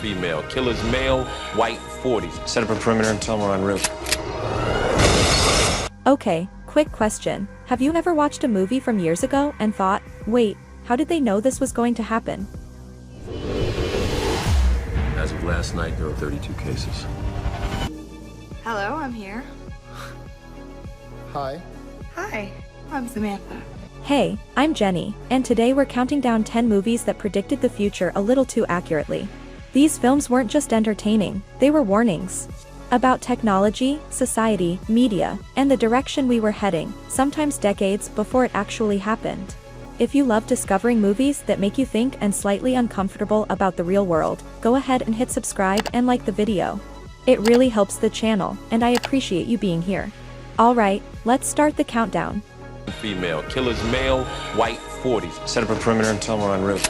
female. Killer's male, white, 40s. Set up a perimeter and tell them we're en route. Okay, quick question. Have you ever watched a movie from years ago and thought, wait, how did they know this was going to happen? As of last night, there were 32 cases. Hello, I'm here. Hi. Hi, I'm Samantha. Hey, I'm Jenny, and today we're counting down 10 movies that predicted the future a little too accurately. These films weren't just entertaining, they were warnings. About technology, society, media, and the direction we were heading, sometimes decades before it actually happened. If you love discovering movies that make you think and slightly uncomfortable about the real world, go ahead and hit subscribe and like the video. It really helps the channel, and I appreciate you being here. Alright, let's start the countdown. Female. Killer's male, white, 40s. Set up a perimeter and tell them we're en route.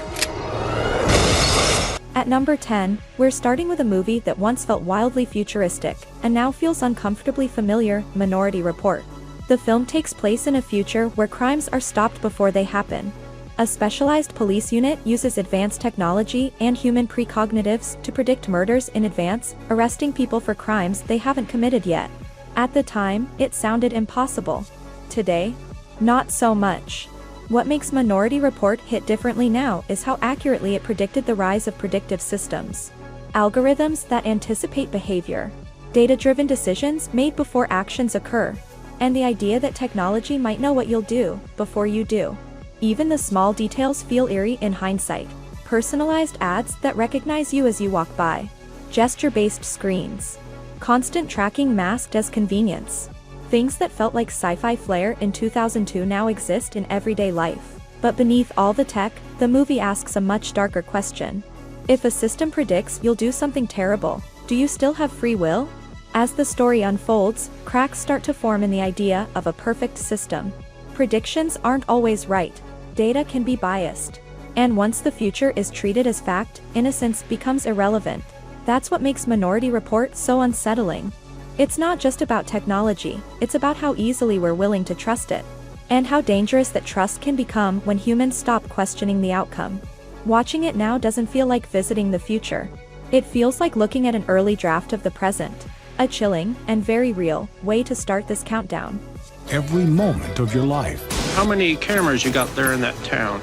At number 10, we're starting with a movie that once felt wildly futuristic, and now feels uncomfortably familiar, Minority Report. The film takes place in a future where crimes are stopped before they happen. A specialized police unit uses advanced technology and human precognitives to predict murders in advance, arresting people for crimes they haven't committed yet. At the time, it sounded impossible. Today, not so much. What makes Minority Report hit differently now is how accurately it predicted the rise of predictive systems. Algorithms that anticipate behavior. Data-driven decisions made before actions occur. And the idea that technology might know what you'll do before you do. Even the small details feel eerie in hindsight. Personalized ads that recognize you as you walk by. Gesture-based screens. Constant tracking masked as convenience. Things that felt like sci-fi flair in 2002 now exist in everyday life. But beneath all the tech, the movie asks a much darker question. If a system predicts you'll do something terrible, do you still have free will? As the story unfolds, cracks start to form in the idea of a perfect system. Predictions aren't always right. Data can be biased. And once the future is treated as fact, innocence becomes irrelevant. That's what makes Minority Report so unsettling. It's not just about technology, it's about how easily we're willing to trust it. And how dangerous that trust can become when humans stop questioning the outcome. Watching it now doesn't feel like visiting the future. It feels like looking at an early draft of the present. A chilling, and very real, way to start this countdown. Every moment of your life. How many cameras you got there in that town?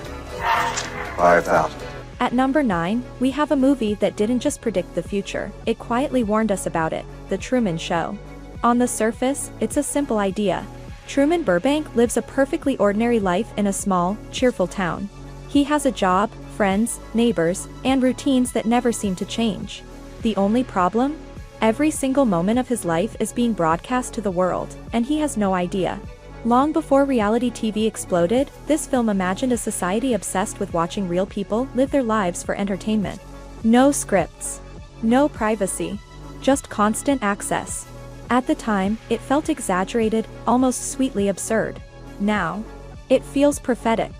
5,000. At number 9, we have a movie that didn't just predict the future, it quietly warned us about it, The Truman Show. On the surface, it's a simple idea. Truman Burbank lives a perfectly ordinary life in a small, cheerful town. He has a job, friends, neighbors, and routines that never seem to change. The only problem? Every single moment of his life is being broadcast to the world, and he has no idea. Long before reality TV exploded, this film imagined a society obsessed with watching real people live their lives for entertainment. No scripts. No privacy. Just constant access. At the time, it felt exaggerated, almost sweetly absurd. Now, it feels prophetic.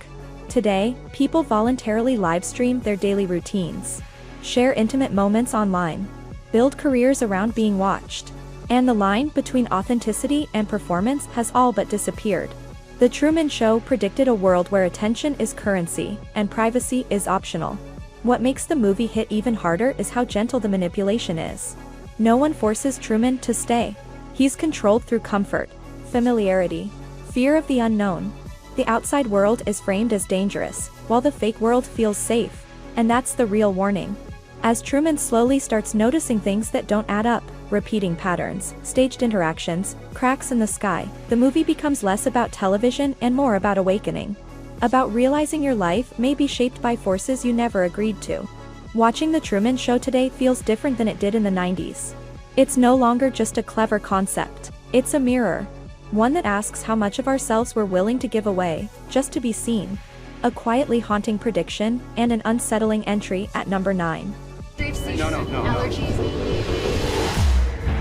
Today, people voluntarily livestream their daily routines. Share intimate moments online. Build careers around being watched. And the line between authenticity and performance has all but disappeared. The Truman Show predicted a world where attention is currency, and privacy is optional. What makes the movie hit even harder is how gentle the manipulation is. No one forces Truman to stay. He's controlled through comfort, familiarity, fear of the unknown. The outside world is framed as dangerous, while the fake world feels safe. And that's the real warning. As Truman slowly starts noticing things that don't add up, repeating patterns, staged interactions, cracks in the sky, the movie becomes less about television and more about awakening. About realizing your life may be shaped by forces you never agreed to. Watching The Truman Show today feels different than it did in the 90s. It's no longer just a clever concept. It's a mirror. One that asks how much of ourselves we're willing to give away, just to be seen. A quietly haunting prediction, and an unsettling entry at number 9. No.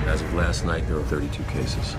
As of last night, there were 32 cases.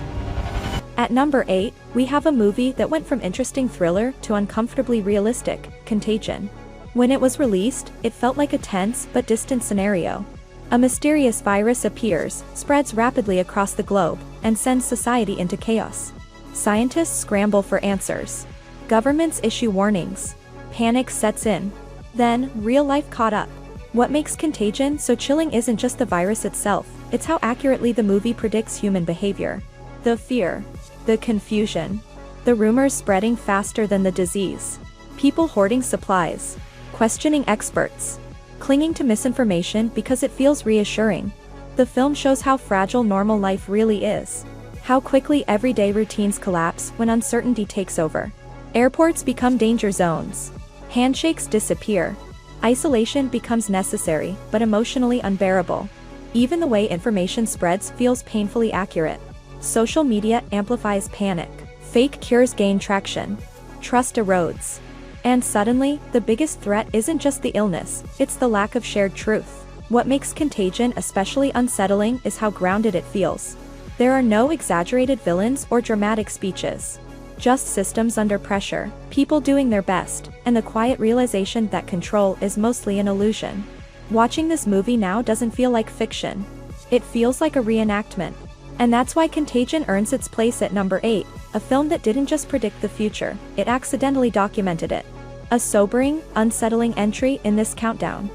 At number 8, we have a movie that went from interesting thriller to uncomfortably realistic, Contagion. When it was released, it felt like a tense but distant scenario. A mysterious virus appears, spreads rapidly across the globe, and sends society into chaos. Scientists scramble for answers. Governments issue warnings. Panic sets in. Then, real life caught up. What makes Contagion so chilling isn't just the virus itself, it's how accurately the movie predicts human behavior. The fear, the confusion, the rumors spreading faster than the disease, people hoarding supplies, questioning experts, clinging to misinformation because it feels reassuring. The film shows how fragile normal life really is, how quickly everyday routines collapse when uncertainty takes over. Airports become danger zones. Handshakes disappear. Isolation becomes necessary, but emotionally unbearable. Even the way information spreads feels painfully accurate. Social media amplifies panic. Fake cures gain traction. Trust erodes. And suddenly, the biggest threat isn't just the illness, it's the lack of shared truth. What makes Contagion especially unsettling is how grounded it feels. There are no exaggerated villains or dramatic speeches. Just systems under pressure, people doing their best, and the quiet realization that control is mostly an illusion. Watching this movie now doesn't feel like fiction. It feels like a reenactment. And that's why Contagion earns its place at number 8, a film that didn't just predict the future, it accidentally documented it. A sobering, unsettling entry in this countdown.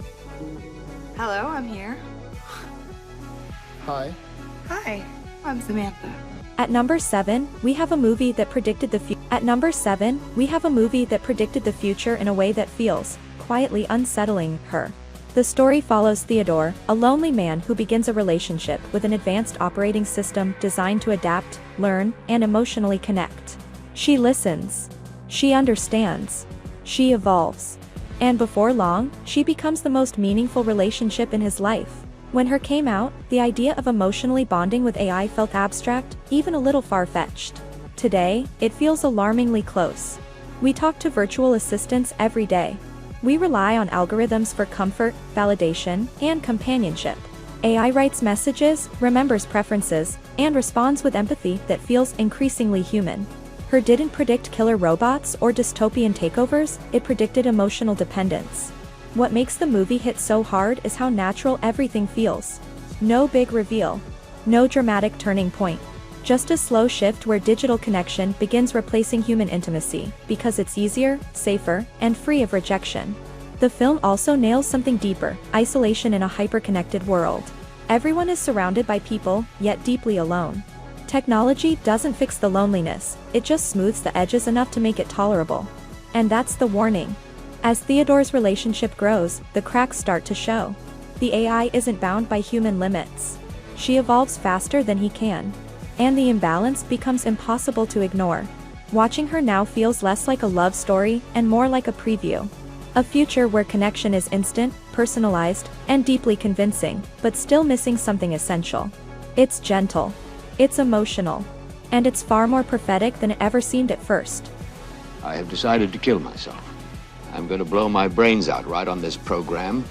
Hello, I'm here. Hi. Hi, I'm Samantha. At number 7, we have a movie that predicted the future. At number 7, we have a movie that predicted the future in a way that feels quietly unsettling. Her. The story follows Theodore, a lonely man who begins a relationship with an advanced operating system designed to adapt, learn, and emotionally connect. She listens. She understands. She evolves. And before long, she becomes the most meaningful relationship in his life. When Her came out, the idea of emotionally bonding with AI felt abstract, even a little far-fetched. Today, it feels alarmingly close. We talk to virtual assistants every day. We rely on algorithms for comfort, validation, and companionship. AI writes messages, remembers preferences, and responds with empathy that feels increasingly human. Her didn't predict killer robots or dystopian takeovers, it predicted emotional dependence. What makes the movie hit so hard is how natural everything feels. No big reveal. No dramatic turning point. Just a slow shift where digital connection begins replacing human intimacy, because it's easier, safer, and free of rejection. The film also nails something deeper: isolation in a hyper-connected world. Everyone is surrounded by people, yet deeply alone. Technology doesn't fix the loneliness, it just smooths the edges enough to make it tolerable. And that's the warning. As Theodore's relationship grows, the cracks start to show. The AI isn't bound by human limits. She evolves faster than he can. And the imbalance becomes impossible to ignore. Watching her now feels less like a love story and more like a preview. A future where connection is instant, personalized, and deeply convincing, but still missing something essential. It's gentle. It's emotional. And it's far more prophetic than it ever seemed at first. I have decided to kill myself. I'm going to blow my brains out right on this program.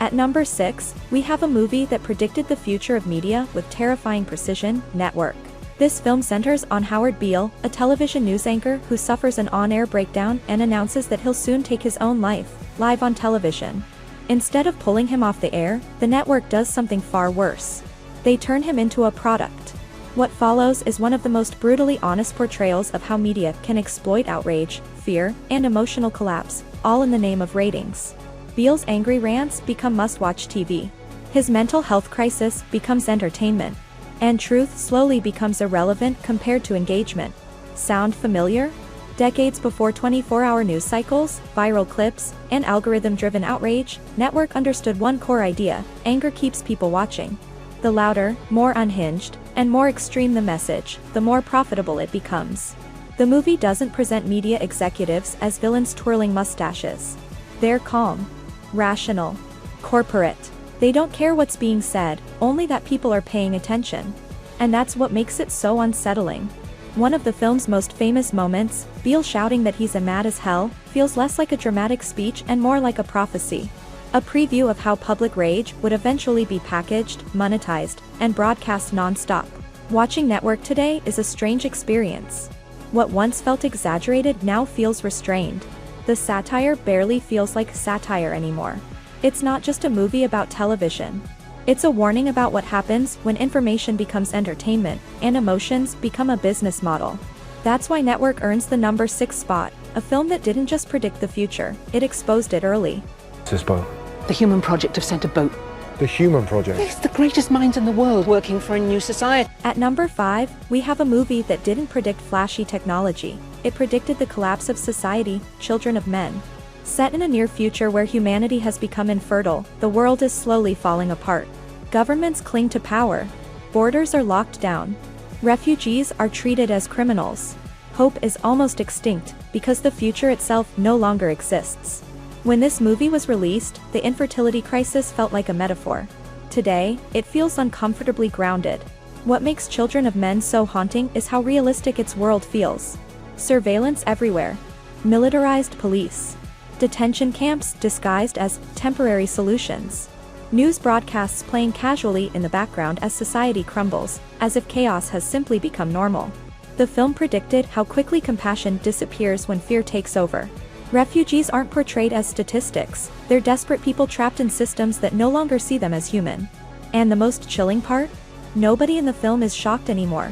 At number 6, we have a movie that predicted the future of media with terrifying precision: Network. This film centers on Howard Beale, a television news anchor who suffers an on-air breakdown and announces that he'll soon take his own life, live on television. Instead of pulling him off the air, the network does something far worse. They turn him into a product. What follows is one of the most brutally honest portrayals of how media can exploit outrage, fear, and emotional collapse, all in the name of ratings. Beale's angry rants become must-watch TV. His mental health crisis becomes entertainment. And truth slowly becomes irrelevant compared to engagement. Sound familiar? Decades before 24-hour news cycles, viral clips, and algorithm-driven outrage, Network understood one core idea: anger keeps people watching. The louder, more unhinged, and more extreme the message, the more profitable it becomes. The movie doesn't present media executives as villains twirling mustaches. They're calm, rational, corporate. They don't care what's being said, only that people are paying attention. And that's what makes it so unsettling. One of the film's most famous moments, Beale shouting that he's mad as hell, feels less like a dramatic speech and more like a prophecy. A preview of how public rage would eventually be packaged, monetized, and broadcast non-stop. Watching Network today is a strange experience. What once felt exaggerated now feels restrained. The satire barely feels like satire anymore. It's not just a movie about television. It's a warning about what happens when information becomes entertainment, and emotions become a business model. That's why Network earns the number 6 spot, a film that didn't just predict the future, it exposed it early. Cispo, The Human Project have sent a boat. The Human Project. It's the greatest minds in the world working for a new society. At number 5, we have a movie that didn't predict flashy technology. It predicted the collapse of society, Children of Men. Set in a near future where humanity has become infertile, the world is slowly falling apart. Governments cling to power. Borders are locked down. Refugees are treated as criminals. Hope is almost extinct, because the future itself no longer exists. When this movie was released, the infertility crisis felt like a metaphor. Today, it feels uncomfortably grounded. What makes Children of Men so haunting is how realistic its world feels. Surveillance everywhere. Militarized police. Detention camps disguised as temporary solutions. News broadcasts playing casually in the background as society crumbles, as if chaos has simply become normal. The film predicted how quickly compassion disappears when fear takes over. Refugees aren't portrayed as statistics, they're desperate people trapped in systems that no longer see them as human. And the most chilling part? Nobody in the film is shocked anymore.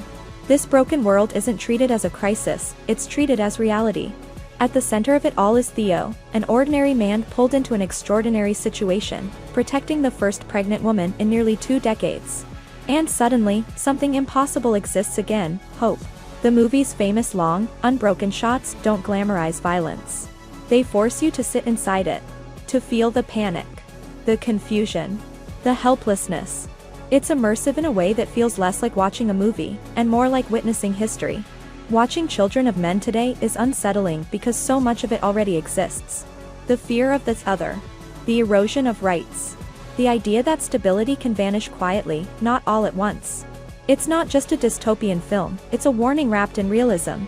This broken world isn't treated as a crisis, it's treated as reality. At the center of it all is Theo, an ordinary man pulled into an extraordinary situation, protecting the first pregnant woman in nearly 2 decades. And suddenly, something impossible exists again: hope. The movie's famous long, unbroken shots don't glamorize violence. They force you to sit inside it, to feel the panic, the confusion, the helplessness. It's immersive in a way that feels less like watching a movie, and more like witnessing history. Watching Children of Men today is unsettling because so much of it already exists. The fear of this other. The erosion of rights. The idea that stability can vanish quietly, not all at once. It's not just a dystopian film, it's a warning wrapped in realism.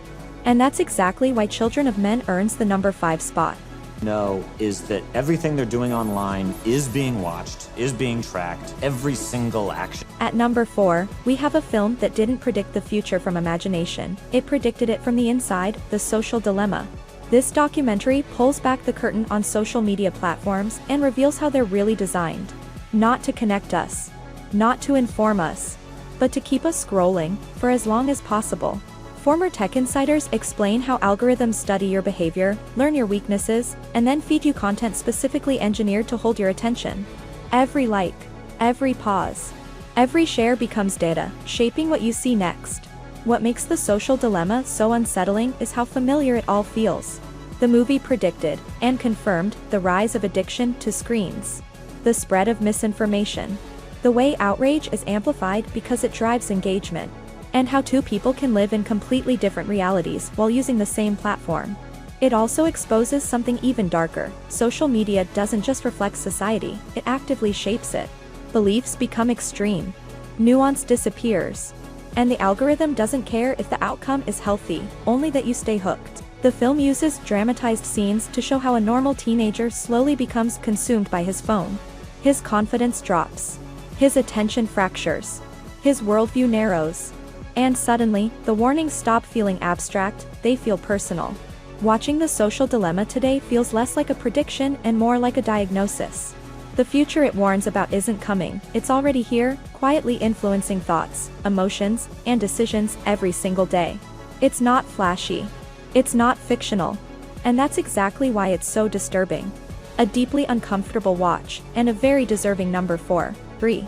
And that's exactly why Children of Men earns the number 5 spot. Know is that everything they're doing online is being watched, is being tracked, every single action. At number 4, we have a film that didn't predict the future from imagination, it predicted it from the inside: The Social Dilemma. This documentary pulls back the curtain on social media platforms and reveals how they're really designed. Not to connect us, not to inform us, but to keep us scrolling for as long as possible. Former tech insiders explain how algorithms study your behavior, learn your weaknesses, and then feed you content specifically engineered to hold your attention. Every like, every pause, every share becomes data, shaping what you see next. What makes The Social Dilemma so unsettling is how familiar it all feels. The movie predicted, and confirmed, the rise of addiction to screens. The spread of misinformation. The way outrage is amplified because it drives engagement. And how 2 people can live in completely different realities while using the same platform. It also exposes something even darker: social media doesn't just reflect society, it actively shapes it. Beliefs become extreme. Nuance disappears. And the algorithm doesn't care if the outcome is healthy, only that you stay hooked. The film uses dramatized scenes to show how a normal teenager slowly becomes consumed by his phone. His confidence drops. His attention fractures. His worldview narrows. And suddenly, the warnings stop feeling abstract, they feel personal. Watching The Social Dilemma today feels less like a prediction and more like a diagnosis. The future it warns about isn't coming, it's already here, quietly influencing thoughts, emotions, and decisions every single day. It's not flashy. It's not fictional. And that's exactly why it's so disturbing. A deeply uncomfortable watch, and a very deserving number 3.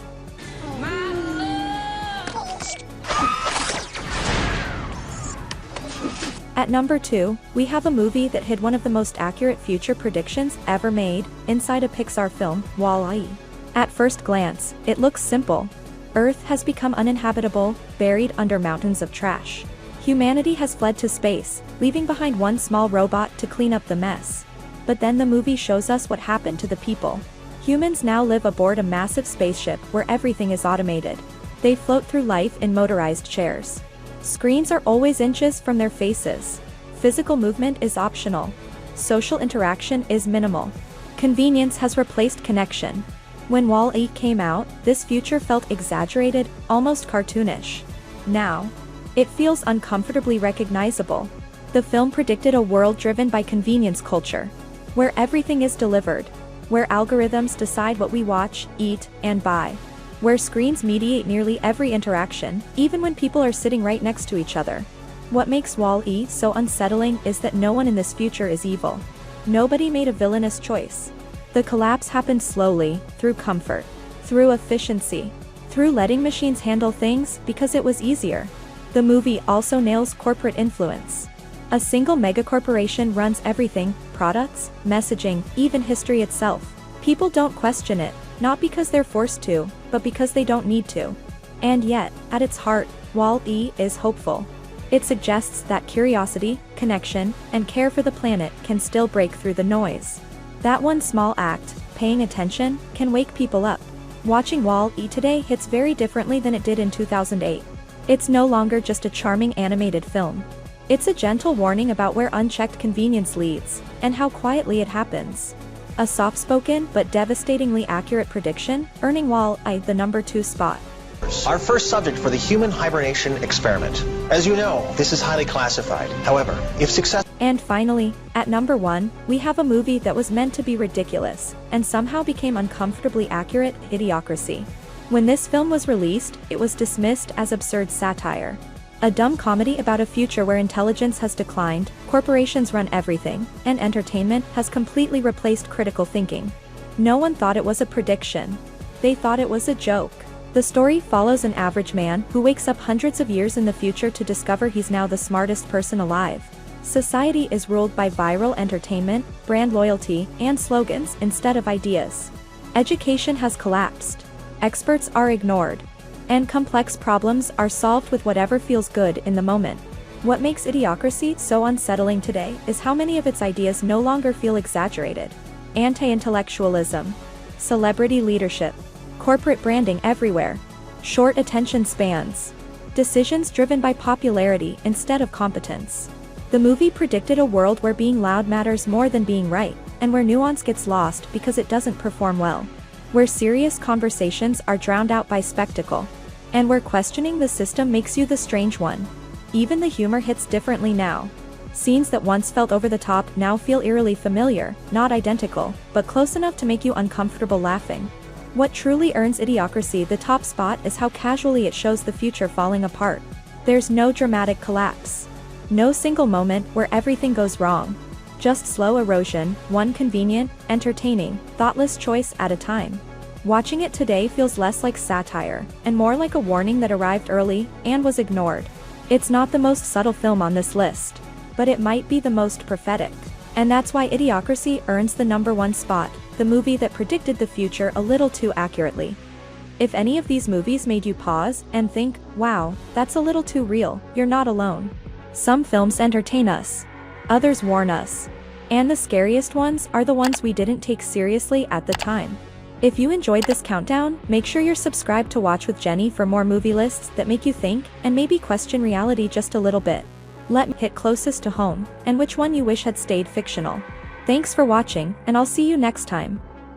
At number 2, we have a movie that hid one of the most accurate future predictions ever made, inside a Pixar film, Wall-E. At first glance, it looks simple. Earth has become uninhabitable, buried under mountains of trash. Humanity has fled to space, leaving behind one small robot to clean up the mess. But then the movie shows us what happened to the people. Humans now live aboard a massive spaceship where everything is automated. They float through life in motorized chairs. Screens are always inches from their faces. Physical movement is optional. Social interaction is minimal. Convenience has replaced connection. When Wall-E came out, this future felt exaggerated, almost cartoonish. Now, it feels uncomfortably recognizable. The film predicted a world driven by convenience culture, where everything is delivered, where algorithms decide what we watch, eat, and buy, where screens mediate nearly every interaction, even when people are sitting right next to each other. What makes Wall-E so unsettling is that no one in this future is evil. Nobody made a villainous choice. The collapse happened slowly, through comfort, through efficiency, through letting machines handle things because it was easier. The movie also nails corporate influence. A single megacorporation runs everything: products, messaging, even history itself. People don't question it, not because they're forced to, but because they don't need to. And yet, at its heart, Wall-E is hopeful. It suggests that curiosity, connection, and care for the planet can still break through the noise. That one small act, paying attention, can wake people up. Watching Wall-E today hits very differently than it did in 2008. It's no longer just a charming animated film. It's a gentle warning about where unchecked convenience leads, and how quietly it happens. A soft-spoken but devastatingly accurate prediction, earning Wall-E the number 2 spot. Our first subject for the human hibernation experiment. As you know, this is highly classified. However, if successful... And finally, at number 1, we have a movie that was meant to be ridiculous, and somehow became uncomfortably accurate: Idiocracy. When this film was released, it was dismissed as absurd satire. A dumb comedy about a future where intelligence has declined, corporations run everything, and entertainment has completely replaced critical thinking. No one thought it was a prediction. They thought it was a joke. The story follows an average man who wakes up hundreds of years in the future to discover he's now the smartest person alive. Society is ruled by viral entertainment, brand loyalty, and slogans instead of ideas. Education has collapsed. Experts are ignored. And complex problems are solved with whatever feels good in the moment. What makes Idiocracy so unsettling today is how many of its ideas no longer feel exaggerated. Anti-intellectualism, celebrity leadership, corporate branding everywhere, short attention spans, decisions driven by popularity instead of competence. The movie predicted a world where being loud matters more than being right, and where nuance gets lost because it doesn't perform well. Where serious conversations are drowned out by spectacle. And where questioning the system makes you the strange one. Even the humor hits differently now. Scenes that once felt over the top now feel eerily familiar, not identical, but close enough to make you uncomfortable laughing. What truly earns Idiocracy the top spot is how casually it shows the future falling apart. There's no dramatic collapse. No single moment where everything goes wrong. Just slow erosion, one convenient, entertaining, thoughtless choice at a time. Watching it today feels less like satire, and more like a warning that arrived early, and was ignored. It's not the most subtle film on this list, but it might be the most prophetic. And that's why Idiocracy earns the number 1 spot, the movie that predicted the future a little too accurately. If any of these movies made you pause and think, wow, that's a little too real, you're not alone. Some films entertain us. Others warn us. And the scariest ones are the ones we didn't take seriously at the time. If you enjoyed this countdown, make sure you're subscribed to Watch with Jenny for more movie lists that make you think, and maybe question reality just a little bit. Let me hit closest to home, and which one you wish had stayed fictional. Thanks for watching, and I'll see you next time.